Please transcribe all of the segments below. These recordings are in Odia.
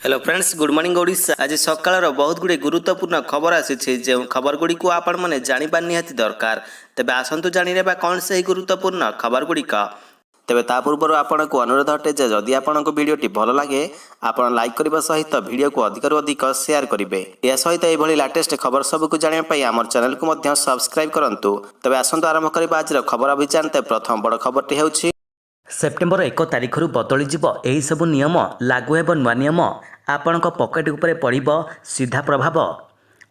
Hello friends, good morning Odisha. आज सकाळर बहुत गुड़े गुरुत्वपूर्ण खबर आसी जो खबर गुड़िक आपण मैंने जाना निहाती दरकार। तेबे आसतु जानिनेबा कौन से गुरुत्वपूर्ण खबर गुड़िक। तेबे ता पूर्व आपण को अनुरोध अटे जे जदि आपण को वीडियोटी भल लगे आपण लाइक करने सहित वीडियो को अधिक अधिक शेयर करेंगे। या सहित यह लेटेस्ट खबर सबको जानापी आम चैनल को सब्सक्राइब करूँ। तेबे आसतु आरंभ करबा आज खबर अभियान। प्रथम बड़ खबरटी हेउछि सेप्टेम्बर 1 तारिखर बदलिजिब एही सबु नियम लागू हेब नुआ नियम आपणक पकेट उपरे पड़िब सीधा प्रभाव।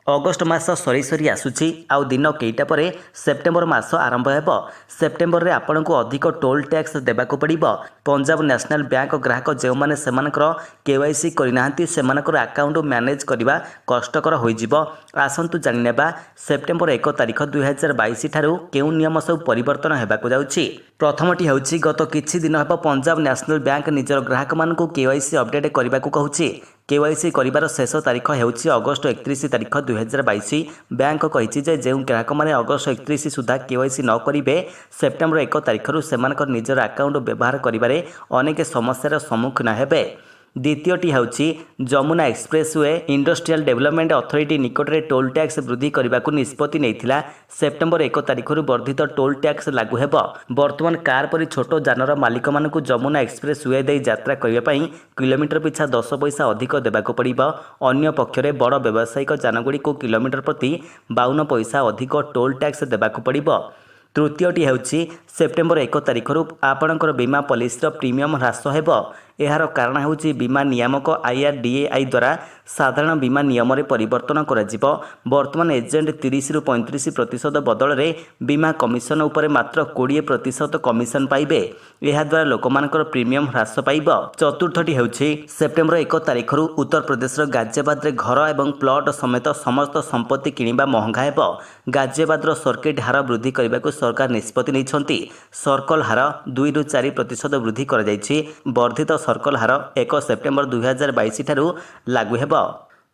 अगस्ट मास सरी सरी आसुची आउ दिन केईटा परे सेप्टेम्बर मास आरंभ हेब। सेप्टेम्बर रे आपणक अधिक टोल टैक्स देबाक पड़िब। पंजाब नेशनल बैंक ग्राहक जो माने सेमानकर केवाईसी करिनाहांती सेमानकर अकाउंट मैनेज करबा कष्टकर होइजिब। आसंतु जानिनेबा सेप्टेम्बर 1 तारिख 2022 ठारू केउ नियम सब परिवर्तन हेबाक जाउची। प्रथमटी हेउची गत किछि दिन हेब पंजाब नेशनल बैंक निजर ग्राहक मानकु केवाईसी अपडेट करबाकू कहूची। केवाईसी करिबार शेष तारिख हेउची अगस्ट 31 तारिख 2022। बैंक कहिछि जे जेउ ग्राहक माने अगस्ट 31 सुधा केवाईसी न करिवे सेप्टेम्बर 1 तारिखरु सेमानकर निजर अकाउंट व्यवहार करिबारे अनेक समस्यार सम्मुखीन हेबे। द्वितीयटी हेउछि Yamuna expressway industrial development authority निकटरे टोल टैक्स वृद्धि करबाकू निष्पत्ति नैथिला। सेप्टेम्बर 1 तारिखरु वर्धित टोल टैक्स लागू हेब। वर्तमान कार परि छोट जानर मालिक मानकु जमुना एक्सप्रेसवे दे यात्रा करिबा पई किलोमीटर पिछा 10 पैसा अधिक देबाक पड़िब। अन्य पक्षरे बड़ व्यावसायिक जानगुड़ी को किलोमीटर प्रति 52 पैसा अधिक टोल टैक्स देबाक पड़िब। तृतीयटी हेउछि सेप्टेम्बर 1 तारिखरु आपणकर बीमा पॉलिसीर प्रीमियम ह्रास हेब। एहार कारण हेउछि बीमा नियामक IRDAI द्वारा साधारण बीमा नियम रे परिवर्तन कराजिब। वर्तमान एजेंट 30 रु 35% बदल रे बीमा कमिशन उपरे मात्र 20% कमिशन पाइबे। एहा द्वारा लोकमानकर प्रीमियम ह्रास पाइब। चतुर्थटी हेउछि सेप्टेम्बर 1 तारिखरु उत्तर प्रदेशर गाजियाबाद रे घर एवं प्लॉट समेत समस्त संपत्ति किनिबा महंगा हेब। गाजियाबादर सर्किट हार वृद्धि करबाकू सरकार निष्पत्ति नैछंती। सर्कल हार 2 रु 4% वृद्धि करा जायछि। वर्धित सर्कल हार 1 सेप्टेम्बर 2022 ठारू लागू हेब।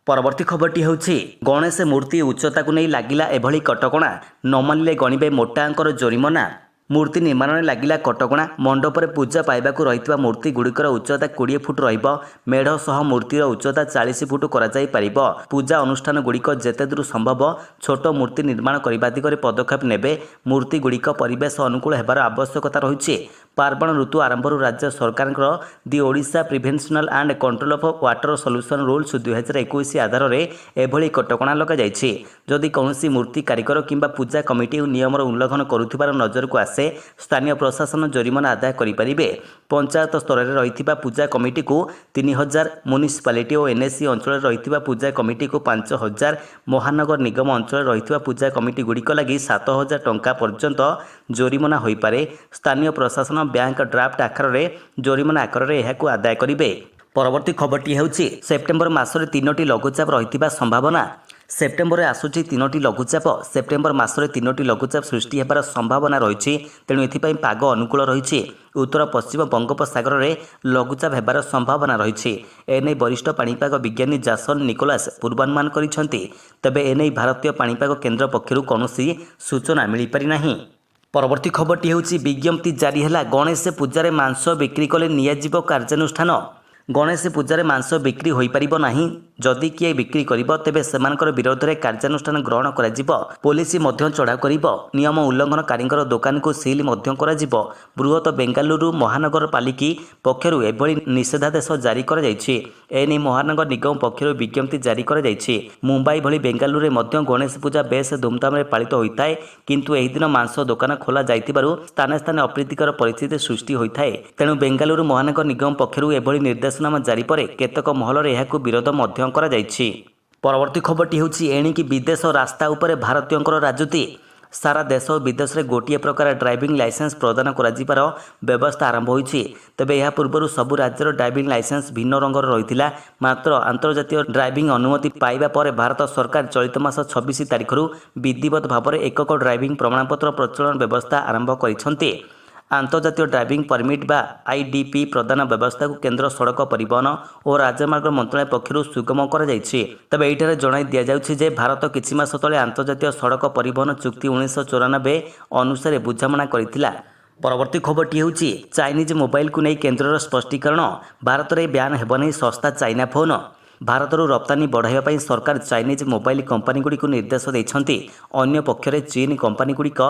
परवर्ती खबरटी हेउछि गणेश मूर्ति उच्चता को नहीं लागिला एभली कटकणा न मानिले गणिबे मोटा अंकर जोरिमाना। मूर्ति निर्माण में लगिला कटकणा। मंडप रे पूजा पाइबाकू रहितबा मूर्ति गुड़िकर उच्चता 20 फुट रहिब। मेढ़ सह मूर्तिर उच्चता 40 फुट करा जाई परिब। पूजा अनुष्ठान गुड़िक जेते दूर संभव छोट मूर्ति निर्माण करबा दिगरे पदक्षेप नेबे। मूर्ति गुड़िक परिवेश अनुकूल हेबार आवश्यकता रहिछि। पार्वण ऋतु आरंभ राज्य सरकार the Odisha prevention and control of water solution rules 2021 आधार में एभली कटकणा लगा जायछि। जदि कौनसी मूर्ति कारीगर किंबा पूजा कमिटी नियमर उल्लंघन करुथिबार नजर को आसे स्थानीय प्रशासन जोरिमाना आदाय करिपारिबे। पंचायत स्तर में रहिथिबा पूजा कमिटी को 3000, म्युनिसिपालिटी और NSC अंचल रहिथिबा पूजा कमिटी को 5000, महानगर निगम अंचल रहिथिबा पूजा कमिटी गुड़िक लगी 7000 टंका पर्यंत जोरिमाना होई पारे। स्थानीय प्रशासन बैंक ड्राफ्ट आकार में जोरिमाना आकार में यह आदाय करेंगे। परवर्ती खबरटी हेउछि सेप्टेम्बर मासरे 3टी लघुचाप रहिथिबा संभावना। सेप्टेम्बर में आसुची 3टी लघुचाप। सेप्टेम्बर मासरे 3टी लघुचाप सृष्टि हेबार संभावना रही। तेणु एथिपाई पाग अनुकूल रही। उत्तर पश्चिम बंगोपसागर में लघुचाप हेबार संभावना रही। एने वरिष्ठ पाणीपाग विज्ञानी जासन निकोलास पूर्वानुमान करिसेंती। तेबे एने भारतीय पाणीपाग केन्द्र पक्षरु कौनसी सूचना मिल पारि नाही। परवर्ती खबरटी हेउछि विज्ञप्ति जारी हैला गणेश पूजारे मांस बिक्री कले नियाजिब कार्यानुष्ठान। गणेश पूजारे मांस बिक्री होई परिबो नाही। जदि किए बिक्री करिबो तेबे सेमानकर विरोध में कार्यानुष्ठान ग्रहण कराजिबो। पुलिस मध्य चढ़ाऊ करिबो। नियम उल्लंघनकारींकर दुकान को सील मध्य कराजिबो। बृहत बेंगालुरु महानगर पालिकी पक्षरु एभली निषेधादेश जारी करा जायछि। एने महानगर निगम पक्षरु विज्ञप्ति जारी करा जायछि। मुंबई भली बेंगालुरु रे मध्य गणेश पूजा बेस धूमधाम रे पालित होइताय। किंतु एही दिन मांस दुकान खोला जायतिबारु स्थाने स्थाने अप्रीतिकर परिस्थिति सृष्टि होइताय। तेणु बेंगालुरु महानगर निगम पक्षरु एभली निर्देशनामा जारी परे केतक महल एहाकु विरोध मध्य करा जायछि। परवर्ती खबरटी हेउछि एणिकी विदेश रास्ता उपरे भारतीयंकर राजनीति। सारा देश और विदेश में गोटे प्रकार ड्राइविंग लाइसेंस प्रदान कर व्यवस्था आरंभ होइछि। तेबे यह पूर्व सबु राज्यर ड्राइविंग लाइसेंस भिन्न रंगर रही। मात्र अंतर्जातीय ड्राइविंग अनुमति पाइबा पर भारत सरकार चलित मास 26 तारिखरु विधिवत भाव में एकक ड्राइविंग प्रमाणपत्र प्रचलन व्यवस्था आरंभ करिसेंती। आंतर्जातीय ड्राइविंग परमिट बा IDP प्रदान व्यवस्था को केंद्र सड़क परिवहन और राजमार्ग मंत्रालय पक्षरु सुगम करा जायछि। तबे एठारे जणाई दिया जाउछि जे भारत किछि मास तले आंतर्जातीय सड़क परिवहन चुक्ति 1994 अनुसार बुझामणा करिथिला। परवर्ती खबरटी हेउछि चाइनीज मोबाइल को नहीं केंद्रर स्पष्टीकरण। भारत में ब्यान हेब नहीं सस्ता चाइना फोन। ଭାରତରୁ ରପ୍ତାନି ବଢ଼ାଇବା ପାଇଁ ସରକାର ଚାଇନିଜ୍ ମୋବାଇଲ କମ୍ପାନୀଗୁଡ଼ିକୁ ନିର୍ଦ୍ଦେଶ ଦେଇଛନ୍ତି। ଅନ୍ୟ ପକ୍ଷରେ ଚୀନ କମ୍ପାନୀଗୁଡ଼ିକ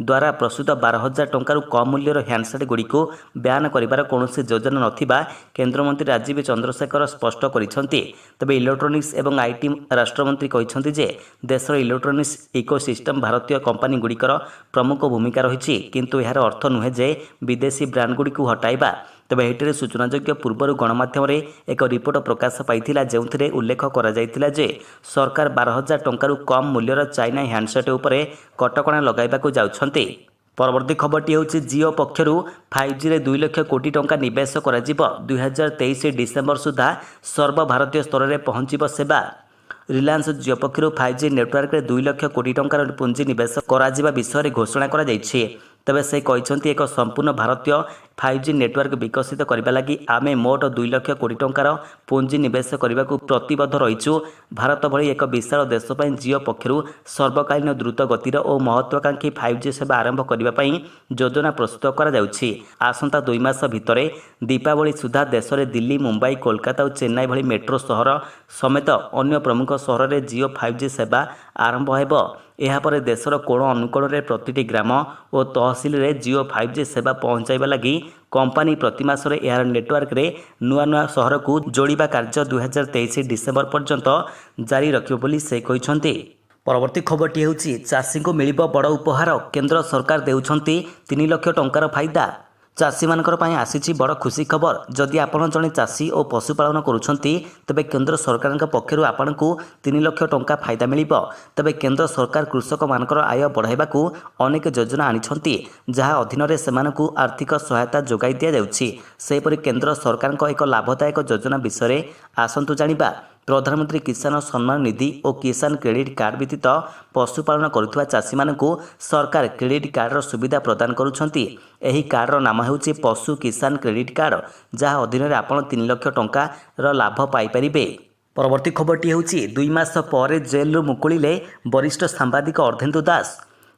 ଦ୍ୱାରା ପ୍ରସ୍ତୁତ 12,000 ଟଙ୍କାରୁ କମ୍ ମୂଲ୍ୟର ହ୍ୟାଣ୍ଡସେଟ୍ଗୁଡ଼ିକୁ ବ୍ୟାନ୍ କରିବାର କୌଣସି ଯୋଜନା ନଥିବା କେନ୍ଦ୍ରମନ୍ତ୍ରୀ ରାଜୀବ ଚନ୍ଦ୍ରଶେଖର ସ୍ପଷ୍ଟ କରିଛନ୍ତି। ତେବେ ଇଲେକ୍ଟ୍ରୋନିକ୍ସ ଏବଂ ଆଇଟି ରାଷ୍ଟ୍ରମନ୍ତ୍ରୀ କହିଛନ୍ତି ଯେ ଦେଶର ଇଲେକ୍ଟ୍ରୋନିକ୍ସ ଇକୋସିଷ୍ଟମ ଭାରତୀୟ କମ୍ପାନୀଗୁଡ଼ିକର ପ୍ରମୁଖ ଭୂମିକା ରହିଛି, କିନ୍ତୁ ଏହାର ଅର୍ଥ ନୁହେଁ ଯେ ବିଦେଶୀ ବ୍ରାଣ୍ଡଗୁଡ଼ିକୁ ହଟାଇବା। ତେବେ ଏଠାରେ ସୂଚନାଯୋଗ୍ୟ ପୂର୍ବରୁ ଗଣମାଧ୍ୟମରେ ଏକ ରିପୋର୍ଟ ପ୍ରକାଶ ପାଇଥିଲା ଯେଉଁଥିରେ ଉଲ୍ଲେଖ କରାଯାଇଥିଲା ଯେ ସରକାର 12,000 ଟଙ୍କାରୁ କମ୍ ମୂଲ୍ୟର ଚାଇନା ହ୍ୟାଣ୍ଡସେଟ୍ ଉପରେ କଟକଣା ଲଗାଇବାକୁ ଯାଉଛନ୍ତି। ପରବର୍ତ୍ତୀ ଖବରଟି ହେଉଛି ଜିଓ ପକ୍ଷରୁ 5Gରେ 2 ଲକ୍ଷ କୋଟି ଟଙ୍କା ନିବେଶ କରାଯିବ। 2023 ଡିସେମ୍ବର ସୁଦ୍ଧା ସର୍ବଭାରତୀୟ ସ୍ତରରେ ପହଞ୍ଚିବ ସେବା। ରିଲାଏନ୍ସ ଜିଓ ପକ୍ଷରୁ 5G ନେଟୱାର୍କରେ 2 ଲକ୍ଷ କୋଟି ଟଙ୍କାର ପୁଞ୍ଜି ନିବେଶ କରାଯିବା ବିଷୟରେ ଘୋଷଣା କରାଯାଇଛି। ତେବେ ସେ କହିଛନ୍ତି ଏକ ସମ୍ପୂର୍ଣ୍ଣ ଭାରତୀୟ 5G ନେଟୱାର୍କ ବିକଶିତ କରିବା ଲାଗି ଆମେ ମୋଟ 2 ଲକ୍ଷ କୋଟି ଟଙ୍କାର ପୁଞ୍ଜି ନିବେଶ କରିବାକୁ ପ୍ରତିବଦ୍ଧ ରହିଛୁ। ଭାରତ ଭଳି ଏକ ବିଶାଳ ଦେଶ ପାଇଁ ଜିଓ ପକ୍ଷରୁ ସର୍ବକାଳୀନ ଦ୍ରୁତ ଗତିର ଓ ମହତ୍ୱାକାଂକ୍ଷୀ 5G ସେବା ଆରମ୍ଭ କରିବା ପାଇଁ ଯୋଜନା ପ୍ରସ୍ତୁତ କରାଯାଉଛି। ଆସନ୍ତା 2 ମାସ ଭିତରେ ଦୀପାବଳି ସୁଦ୍ଧା ଦେଶରେ ଦିଲ୍ଲୀ, ମୁମ୍ବାଇ, କୋଲକାତା ଓ ଚେନ୍ନାଇ ଭଳି ମେଟ୍ରୋ ସହର ସମେତ ଅନ୍ୟ ପ୍ରମୁଖ ସହରରେ ଜିଓ 5G ସେବା ଆରମ୍ଭ ହେବ। ଏହାପରେ ଦେଶର କୋଣ ଅନୁକୋଣରେ ପ୍ରତିଟି ଗ୍ରାମ ଓ ତହସିଲରେ ଜିଓ 5G ସେବା ପହଞ୍ଚାଇବା ଲାଗି କମ୍ପାନୀ ପ୍ରତି ମାସରେ ଏହାର ନେଟୱାର୍କରେ ନୂଆ ନୂଆ ସହରକୁ ଯୋଡ଼ିବା କାର୍ଯ୍ୟ 2023 ଡିସେମ୍ବର ପର୍ଯ୍ୟନ୍ତ ଜାରି ରଖିବ ବୋଲି ସେ କହିଛନ୍ତି। ପରବର୍ତ୍ତୀ ଖବରଟି ହେଉଛି ଚାଷୀଙ୍କୁ ମିଳିବ ବଡ଼ ଉପହାର। କେନ୍ଦ୍ର ସରକାର ଦେଉଛନ୍ତି 3 ଲକ୍ଷ ଟଙ୍କାର ଫାଇଦା। ଚାଷୀମାନଙ୍କର ପାଇଁ ଆସିଛି ବଡ଼ ଖୁସି ଖବର। ଯଦି ଆପଣ ଜଣେ ଚାଷୀ ଓ ପଶୁପାଳନ କରୁଛନ୍ତି ତେବେ କେନ୍ଦ୍ର ସରକାରଙ୍କ ପକ୍ଷରୁ ଆପଣଙ୍କୁ 3 ଲକ୍ଷ ଟଙ୍କା ଫାଇଦା ମିଳିବ। ତେବେ କେନ୍ଦ୍ର ସରକାର କୃଷକମାନଙ୍କର ଆୟ ବଢ଼ାଇବାକୁ ଅନେକ ଯୋଜନା ଆଣିଛନ୍ତି ଯାହା ଅଧୀନରେ ସେମାନଙ୍କୁ ଆର୍ଥିକ ସହାୟତା ଯୋଗାଇ ଦିଆଯାଉଛି। ସେହିପରି କେନ୍ଦ୍ର ସରକାରଙ୍କ ଏକ ଲାଭଦାୟକ ଯୋଜନା ବିଷୟରେ ଆସନ୍ତୁ ଜାଣିବା। ପ୍ରଧାନମନ୍ତ୍ରୀ କିଷାନ ସମ୍ମାନ ନିଧି ଓ କିଷାନ କ୍ରେଡିଟ୍ କାର୍ଡ ବ୍ୟତୀତ ପଶୁପାଳନ କରୁଥିବା ଚାଷୀମାନଙ୍କୁ ସରକାର କ୍ରେଡିଟ୍ କାର୍ଡର ସୁବିଧା ପ୍ରଦାନ କରୁଛନ୍ତି। ଏହି କାର୍ଡର ନାମ ହେଉଛି ପଶୁ କିଷାନ କ୍ରେଡିଟ୍ କାର୍ଡ, ଯାହା ଅଧୀନରେ ଆପଣ 3 ଲକ୍ଷ ଟଙ୍କାର ଲାଭ ପାଇପାରିବେ। ପରବର୍ତ୍ତୀ ଖବରଟି ହେଉଛି 2 ମାସ ପରେ ଜେଲରୁ ମୁକୁଳିଲେ ବରିଷ୍ଠ ସାମ୍ବାଦିକ ଅର୍ଦ୍ଧେନ୍ଦୁ ଦାସ।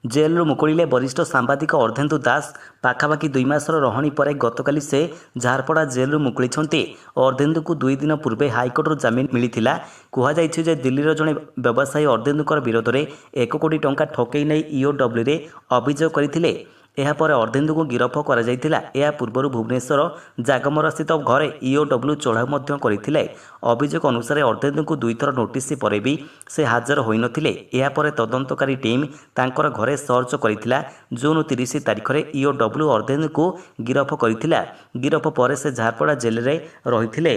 ଜେଲରୁ ମୁକୁଳିଲେ ବରିଷ୍ଠ ସାମ୍ବାଦିକ ଅର୍ଦ୍ଧେନ୍ଦୁ ଦାସ। ପାଖାପାଖି 2 ମାସର ରହଣି ପରେ ଗତକାଲି ସେ ଝାରପଡ଼ା ଜେଲରୁ ମୁକୁଳିଛନ୍ତି। ଅର୍ଦ୍ଧେନ୍ଦୁଙ୍କୁ 2 ଦିନ ପୂର୍ବେ ହାଇକୋର୍ଟରୁ ଜାମିନ ମିଳିଥିଲା। କୁହାଯାଇଛି ଯେ ଦିଲ୍ଲୀର ଜଣେ ବ୍ୟବସାୟୀ ଅର୍ଦ୍ଧେନ୍ଦୁଙ୍କର ବିରୋଧରେ 1 କୋଟି ଟଙ୍କା ଠକେଇ ନେଇ ଇଓଡବ୍ଲ୍ୟୁରେ ଅଭିଯୋଗ କରିଥିଲେ। ଏହାପରେ ଅର୍ଦ୍ଧେନ୍ଦୁଙ୍କୁ ଗିରଫ କରାଯାଇଥିଲା। ଏହା ପୂର୍ବରୁ ଭୁବନେଶ୍ୱର ଜାଗମରାସ୍ଥିତ ଘରେ ଇଓଡବ୍ଲ୍ୟୁ ଚଢ଼ାଉ ମଧ୍ୟ କରିଥିଲେ। ଅଭିଯୋଗ ଅନୁସାରେ ଅର୍ଦ୍ଧେନ୍ଦୁଙ୍କୁ 2 ଥର ନୋଟିସ ପରେ ବି ସେ ହାଜର ହୋଇନଥିଲେ। ଏହାପରେ ତଦନ୍ତକାରୀ ଟିମ୍ ତାଙ୍କର ଘରେ ସର୍ଚ୍ଚ କରିଥିଲା। ଜୁନ୍ 30 ତାରିଖରେ ଇଓଡବ୍ଲ୍ୟୁ ଅର୍ଦ୍ଧେନ୍ଦୁଙ୍କୁ ଗିରଫ କରିଥିଲା। ଗିରଫ ପରେ ସେ ଝାରପଡ଼ା ଜେଲରେ ରହିଥିଲେ।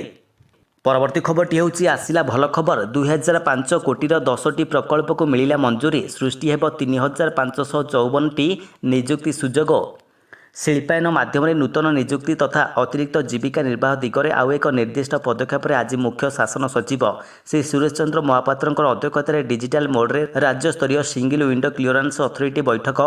ପରବର୍ତ୍ତୀ ଖବରଟି ହେଉଛି ଆସିଲା ଭଲ ଖବର। 2005 କୋଟିର 10ଟି ପ୍ରକଳ୍ପକୁ ମିଳିଲା ମଞ୍ଜୁରୀ। ସୃଷ୍ଟି ହେବ 3,554ଟି ନିଯୁକ୍ତି ସୁଯୋଗ। ଶିଳ୍ପାୟନ ମାଧ୍ୟମରେ ନୂତନ ନିଯୁକ୍ତି ତଥା ଅତିରିକ୍ତ ଜୀବିକା ନିର୍ବାହ ଦିଗରେ ଆଉ ଏକ ନିର୍ଦ୍ଦିଷ୍ଟ ପଦକ୍ଷେପରେ ଆଜି ମୁଖ୍ୟ ଶାସନ ସଚିବ ଶ୍ରୀ ସୁରେଶ ଚନ୍ଦ୍ର ମହାପାତ୍ରଙ୍କର ଅଧ୍ୟକ୍ଷତାରେ ଡିଜିଟାଲ ମୋଡରେ ରାଜ୍ୟସ୍ତରୀୟ ସିଙ୍ଗଲ ୱିଣ୍ଡୋ କ୍ଲିୟରାନ୍ସ ଅଥରିଟି ବୈଠକ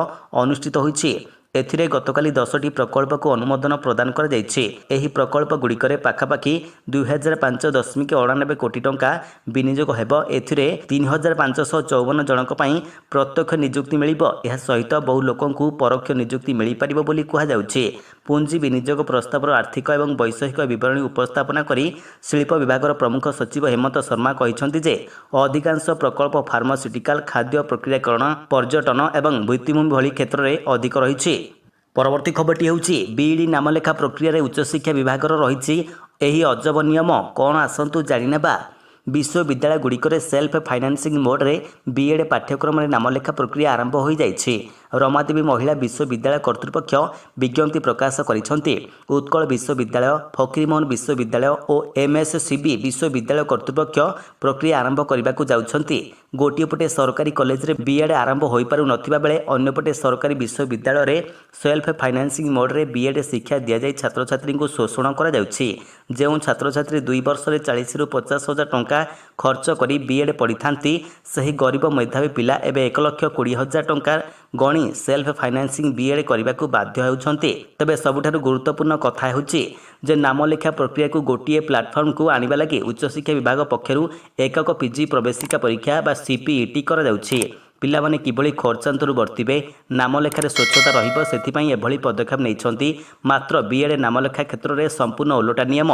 ଅନୁଷ୍ଠିତ ହୋଇଛି। ଏଥିରେ ଗତକାଲି 10ଟି ପ୍ରକଳ୍ପକୁ ଅନୁମୋଦନ ପ୍ରଦାନ କରାଯାଇଛି। ଏହି ପ୍ରକଳ୍ପଗୁଡ଼ିକରେ ପାଖାପାଖି 2,005.99 କୋଟି ଟଙ୍କା ବିନିଯୋଗ ହେବ। ଏଥିରେ 3,554 ଜଣଙ୍କ ପାଇଁ ପ୍ରତ୍ୟକ୍ଷ ନିଯୁକ୍ତି ମିଳିବ। ଏହା ସହିତ ବହୁ ଲୋକଙ୍କୁ ପରୋକ୍ଷ ନିଯୁକ୍ତି ମିଳିପାରିବ ବୋଲି କୁହାଯାଉଛି। ପୁଞ୍ଜି ବିନିଯୋଗ ପ୍ରସ୍ତାବର ଆର୍ଥିକ ଏବଂ ବୈଷୟିକ ବିବରଣୀ ଉପସ୍ଥାପନା କରି ଶିଳ୍ପ ବିଭାଗର ପ୍ରମୁଖ ସଚିବ ହେମନ୍ତ ଶର୍ମା କହିଛନ୍ତି ଯେ ଅଧିକାଂଶ ପ୍ରକଳ୍ପ ଫାର୍ମାସ୍ୟୁଟିକାଲ, ଖାଦ୍ୟ ପ୍ରକ୍ରିୟାକରଣ, ପର୍ଯ୍ୟଟନ ଏବଂ ଭିତ୍ତିଭୂମି ଭଳି କ୍ଷେତ୍ରରେ ଅଧିକ ରହିଛି। ପରବର୍ତ୍ତୀ ଖବରଟି ହେଉଛି ବିଇଡି ନାମଲେଖା ପ୍ରକ୍ରିୟାରେ ଉଚ୍ଚଶିକ୍ଷା ବିଭାଗର ରହିଛି ଏହି ଅଜବ ନିୟମ। କ'ଣ ଆସନ୍ତୁ ଜାଣିନେବା। ବିଶ୍ୱବିଦ୍ୟାଳୟଗୁଡ଼ିକରେ ସେଲ୍ଫ ଫାଇନାନ୍ସିଂ ମୋଡରେ ବିଏଡ୍ ପାଠ୍ୟକ୍ରମରେ ନାମଲେଖା ପ୍ରକ୍ରିୟା ଆରମ୍ଭ ହୋଇଯାଇଛି। ରମାଦେବୀ ମହିଳା ବିଶ୍ୱବିଦ୍ୟାଳୟ କର୍ତ୍ତୃପକ୍ଷ ବିଜ୍ଞପ୍ତି ପ୍ରକାଶ କରିଛନ୍ତି। ଉତ୍କଳ ବିଶ୍ୱବିଦ୍ୟାଳୟ, ଫକୀରମୋହନ ବିଶ୍ୱବିଦ୍ୟାଳୟ ଓ ଏମ୍ଏସ୍ସିବି ବିଶ୍ୱବିଦ୍ୟାଳୟ କର୍ତ୍ତୃପକ୍ଷ ପ୍ରକ୍ରିୟା ଆରମ୍ଭ କରିବାକୁ ଯାଉଛନ୍ତି। ଗୋଟିଏ ପଟେ ସରକାରୀ କଲେଜରେ ବିଏଡ୍ ଆରମ୍ଭ ହୋଇପାରୁନଥିବା ବେଳେ ଅନ୍ୟପଟେ ସରକାରୀ ବିଶ୍ୱବିଦ୍ୟାଳୟରେ ସେଲ୍ଫ ଫାଇନାନ୍ସିଂ ମୋଡରେ ବିଏଡ୍ ଶିକ୍ଷା ଦିଆଯାଇ ଛାତ୍ରଛାତ୍ରୀଙ୍କୁ ଶୋଷଣ କରାଯାଉଛି। ଯେଉଁ ଛାତ୍ରଛାତ୍ରୀ 2 ବର୍ଷରେ 40,000ରୁ 50,000 ଟଙ୍କା ଖର୍ଚ୍ଚ କରି ବିଏଡ୍ ପଢ଼ିଥାନ୍ତି ସେହି ଗରିବ ମେଧାବୀ ପିଲା ଏବେ 1,20,000 ଟଙ୍କା ଗଣି ସେଲ୍ଫ ଫାଇନାନ୍ସିଂ ବିଏଡ୍ କରିବାକୁ ବାଧ୍ୟ ହେଉଛନ୍ତି। ତେବେ ସବୁଠାରୁ ଗୁରୁତ୍ୱପୂର୍ଣ୍ଣ କଥା ହେଉଛି ଯେ ନାମଲେଖା ପ୍ରକ୍ରିୟାକୁ ଗୋଟିଏ ପ୍ଲାଟଫର୍ମକୁ ଆଣିବା ଲାଗି ଉଚ୍ଚଶିକ୍ଷା ବିଭାଗ ପକ୍ଷରୁ ଏକକ ପିଜି ପ୍ରବେଶିକା ପରୀକ୍ଷା ବା ସିପିଇଟି କରାଯାଉଛି। ପିଲାମାନେ କିଭଳି ଖର୍ଚ୍ଚାନ୍ତରୁ ବର୍ତ୍ତିବେ, ନାମଲେଖାରେ ସ୍ୱଚ୍ଛତା ରହିବ ସେଥିପାଇଁ ଏଭଳି ପଦକ୍ଷେପ ନେଇଛନ୍ତି। ମାତ୍ର ବିଏଡ୍ ନାମଲେଖା କ୍ଷେତ୍ରରେ ସମ୍ପୂର୍ଣ୍ଣ ଓଲଟା ନିୟମ।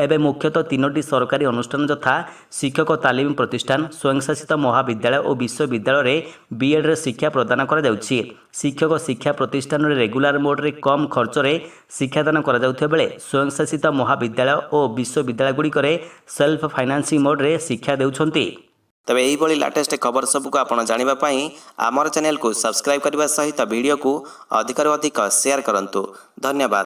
ଏବେ ମୁଖ୍ୟତଃ 3ଟି ସରକାରୀ ଅନୁଷ୍ଠାନ ଯଥା ଶିକ୍ଷକ ତାଲିମ ପ୍ରତିଷ୍ଠାନ, ସ୍ୱୟଂଶାସିତ ମହାବିଦ୍ୟାଳୟ ଓ ବିଶ୍ୱବିଦ୍ୟାଳୟରେ ବିଏଡ୍ରେ ଶିକ୍ଷା ପ୍ରଦାନ କରାଯାଉଛି। ଶିକ୍ଷକ ଶିକ୍ଷା ପ୍ରତିଷ୍ଠାନରେ ରେଗୁଲାର ମୋଡ଼ରେ କମ୍ ଖର୍ଚ୍ଚରେ ଶିକ୍ଷାଦାନ କରାଯାଉଥିବା ବେଳେ ସ୍ୱୟଂଶାସିତ ମହାବିଦ୍ୟାଳୟ ଓ ବିଶ୍ୱବିଦ୍ୟାଳୟଗୁଡ଼ିକରେ ସେଲ୍ଫ ଫାଇନାନ୍ସିଂ ମୋଡ଼ରେ ଶିକ୍ଷା ଦେଉଛନ୍ତି। ତେବେ ଏହିଭଳି ଲାଟେଷ୍ଟ ଖବର ସବୁକୁ ଆପଣ ଜାଣିବା ପାଇଁ ଆମର ଚ୍ୟାନେଲକୁ ସବସ୍କ୍ରାଇବ୍ କରିବା ସହିତ ଭିଡ଼ିଓକୁ ଅଧିକରୁ ଅଧିକ ସେୟାର କରନ୍ତୁ। ଧନ୍ୟବାଦ।